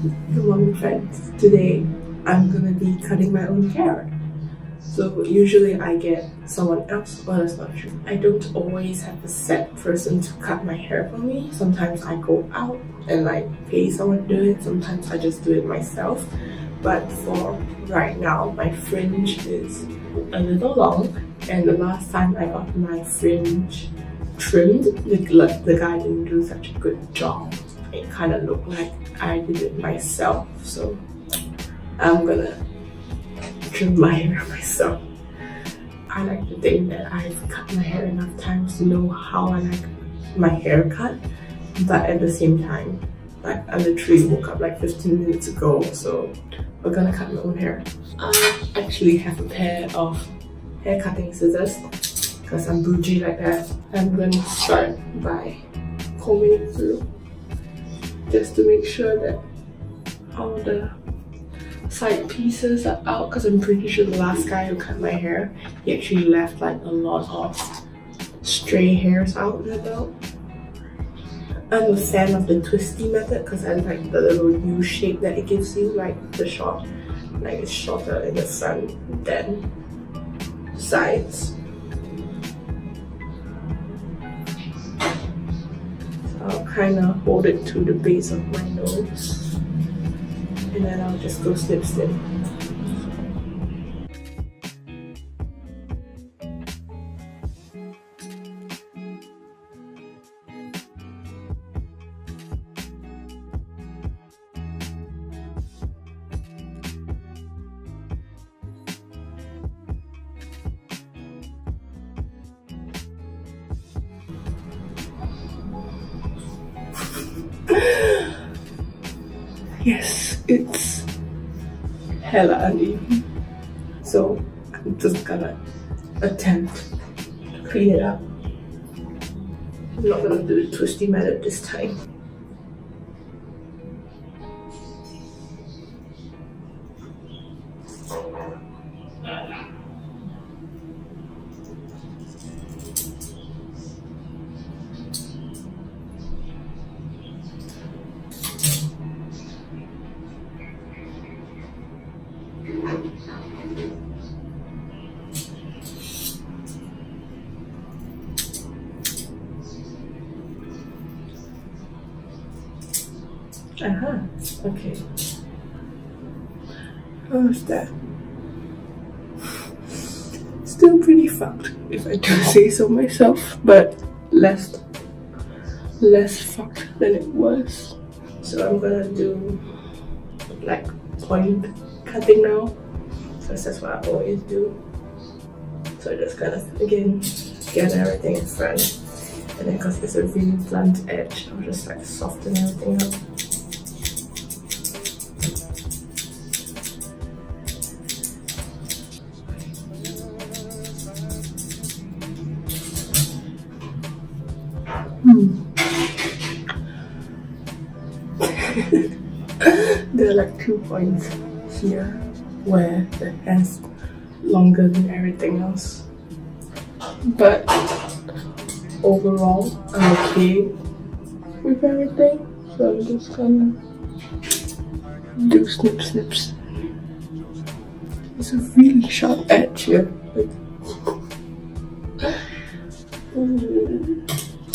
Good morning, friends. Today I'm gonna be cutting my own hair. So usually I get someone else. Well, that's not true. I don't always have a set person to cut my hair for me. Sometimes I go out and like pay someone to do it. Sometimes I just do it myself. But for right now, my fringe is a little long, and the last time I got my fringe trimmed, the guy didn't do such a good job. It kind of looked like I did it myself, so I'm gonna trim my hair myself. I like to think that I've cut my hair enough times to know how I like my hair cut, but at the same time, like I literally woke up like 15 minutes ago, so we're gonna cut my own hair. I actually have a pair of hair cutting scissors because I'm bougie like that. I'm gonna start by combing it through just to make sure that all the side pieces are out, because I'm pretty sure the last guy who cut my hair, he actually left like a lot of stray hairs out in the belt. I'm a fan of the twisty method because I like the little U shape that it gives you, like the short, like it's shorter in the front than the sides. I'll kind of hold it to the base of my nose, and then I'll just go snip snip. Yes, it's hella uneven, so I'm just gonna attempt to clean it up. I'm not gonna do the twisty method this time. Okay. How's that? Still pretty fucked, if I do say so myself, but less fucked than it was. So I'm gonna do like point cutting now, because that's what I always do. So I just gotta again get everything in front, and then because it's a really blunt edge, I'll just like soften everything up. There are like 2 points here where the hair's longer than everything else, but overall I'm okay with everything, so I'm just gonna do snip snips. It's a really sharp edge here.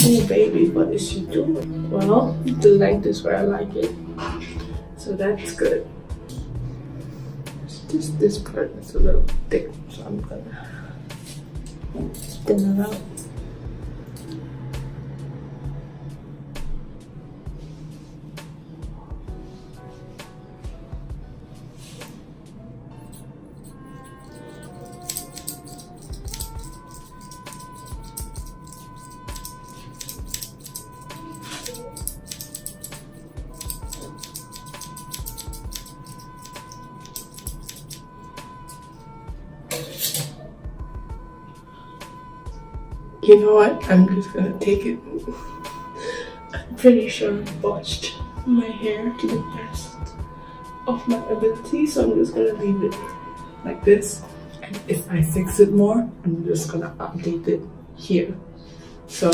Oh baby, what is she doing? Well, the length is where I like it, so that's good. It's just this part is a little thick, so I'm gonna thin it out. You know what? I'm just gonna take it. I'm pretty sure I botched my hair to the best of my ability, so I'm just gonna leave it like this. And if I fix it more, I'm just gonna update it here. So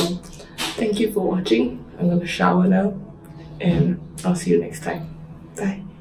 thank you for watching. I'm gonna shower now, and I'll see you next time. Bye.